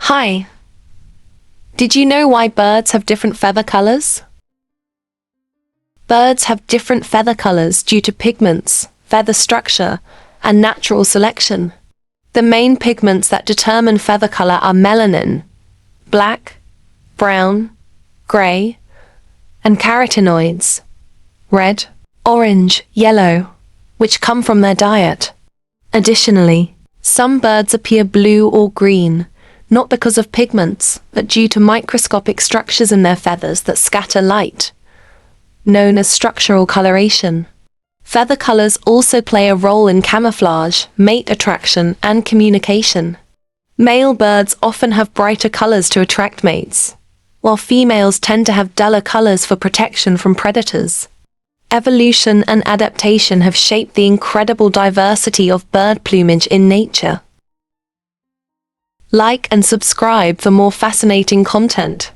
Hi. Did you know why birds have different feather colors? Birds have different feather colors due to pigments, feather structure, and natural selection. The main pigments that determine feather color are melanin, black, brown, gray, and carotenoids, red, orange, yellow, which come from their diet. Additionally, some birds appear blue or green, not because of pigments, but due to microscopic structures in their feathers that scatter light, known as structural coloration. Feather colors also play a role in camouflage, mate attraction, and communication. Male birds often have brighter colors to attract mates, while females tend to have duller colors for protection from predators. Evolution and adaptation have shaped the incredible diversity of bird plumage in nature. Like and subscribe for more fascinating content.